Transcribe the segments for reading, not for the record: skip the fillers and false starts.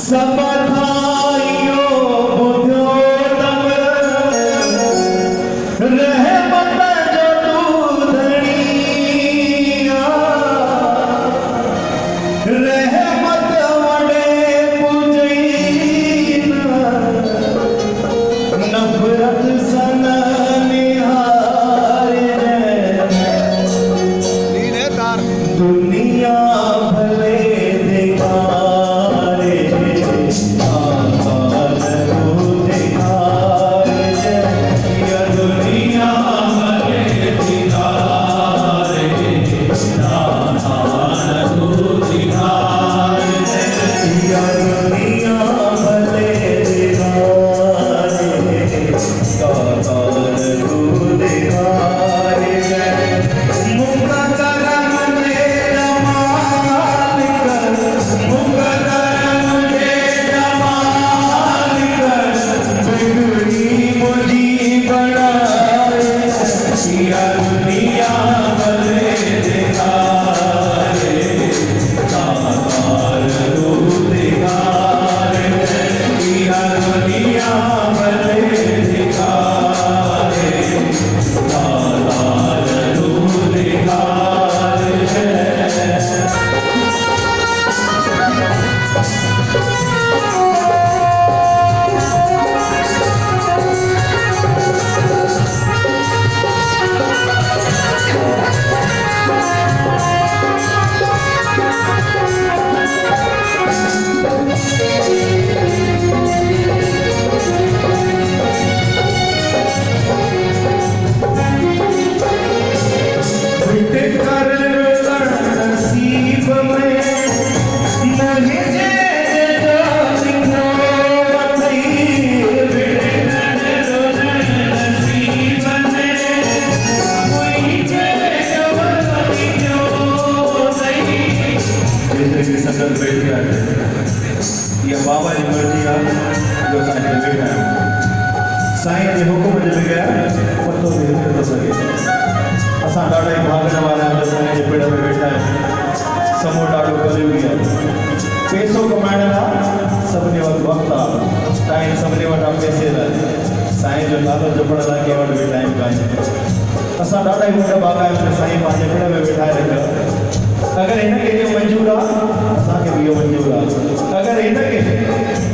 समधाइयो बुध्यो तब रहमत जो दूधनिया रहमत वडे पूजईन नफरत सन निहार दुनिया भले दिखारे बाबा जी मर्जी आ जो साईं जे बैठा है साईं जे हुकुम जे बगैर पतो भी हिल न सके असां ॾाढा ई भागण वारा आहियूं साईं जे पेड़ में बैठा आहियूं समूह ॾाढो कलियुगी आहे पैसो कमाइण लाइ सभिनी वटि वक़्तु आहे टाइम सभिनी वटि आहे पैसे लाइ साईं जो नालो जपण लाइ कंहिं वटि बि टाइम कान्हे असां ॾाढा ई वॾा भागा आहियूं साईं पंहिंजे पेड़ में वेठाए रखियो अगर इनके जो मंजूर आहे असांखे बि इहो मंजूर आहे अगर इनके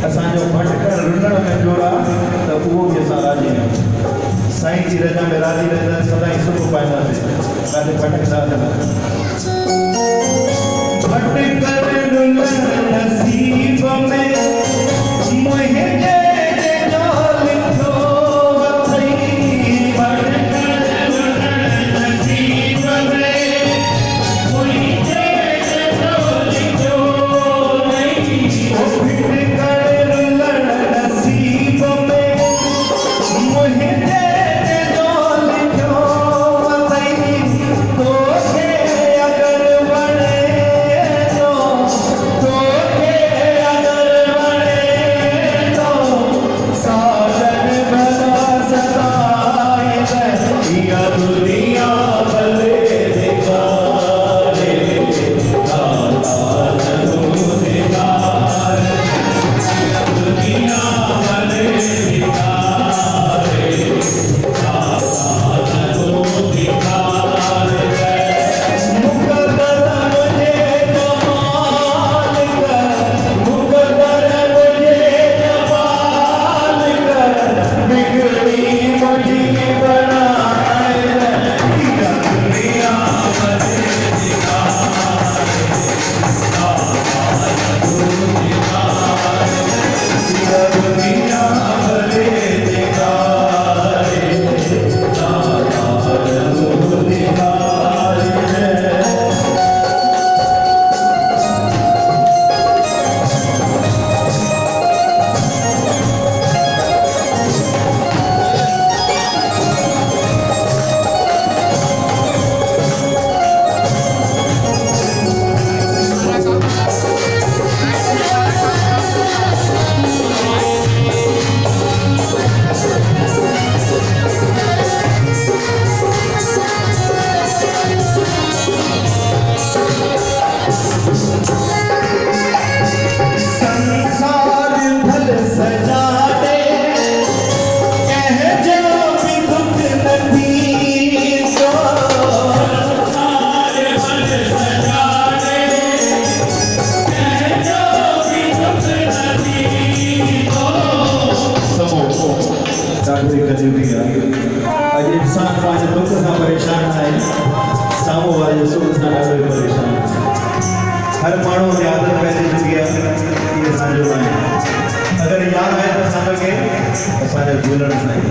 असांजो भटकण रुलण मंजूर आहे त उहो बि असां राज़ी आहियूं साईं जी रजा में राज़ी रहंदा सदाईं सुख पाईंदासीं काथे भटकंदा न भटकण रुलण नसीब में मुंहिंजे जो लिखो अथई भटकण रुलण नसीब में तो पांच दुख सां परेशान आहिनि, साम्हूं वारे जे सुख सां ॾाढो ई परेशान आहे। हर माण्हू जी आदत पइजी चुकी आहे, इहे असांजो आहे। अगरि यादि आहे त असांखे असांजो झूलण साईं,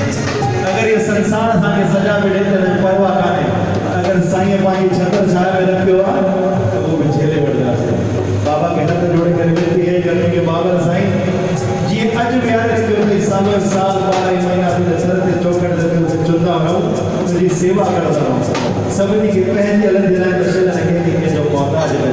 अगरि इहो संसार असांखे सजा बि ॾिए त परवाह कान्हे, अगरि साईं पंहिंजी छत्र छाया में रखियो आहे त उहो बि झेले वठंदासीं। बाबा खे हथ जोड़े करे वेनती इहा करणी कि बाबर साईं जीअं अॼु बि यादि रखियो अथई साल 12 महीना तुंहिंजे सर ते चौकड़ ते चुंदा रहूं, तुंहिंजी सेवा कंदा रहूं, सभिनी खे पंहिंजी हलंदी लाइ दर्शन रखे थी कंहिंजो मोहताज न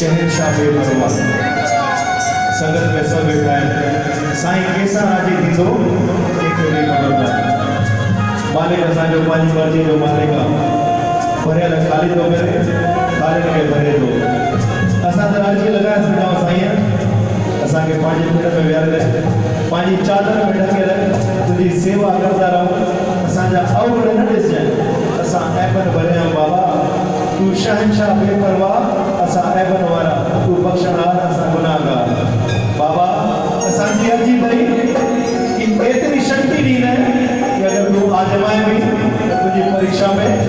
शहनशाह बेपरवाह संगत में सब वेठा आहिनि। साईं कैसा राजी थींदो कंहिंखे बि ख़बर कान्हे। मालिक असांजो पंहिंजी मर्ज़ी जो मालिक आहे, भरियल ख़ाली थो करे, ख़ाली खे भरे थो। असां त राजी लॻाए सघूं साईं, असांखे पंहिंजे पेट में विहारे पंहिंजी चादर में ढके रख, तुंहिंजी सेवा कंदा रहूं। असांजा अवगुण न ॾिसजांइ, असां ऐबन भरिया बाबा, तू शहनशाह बेपरवाह, असां ऐबन वारा, तू बख़्शणार, असां गुनाहगार। बाबा असांजी अर्जी भई कि एतिरी शक्ति ॾींदे कि अगरि तू आज़माए बि तुंहिंजी परीक्षा में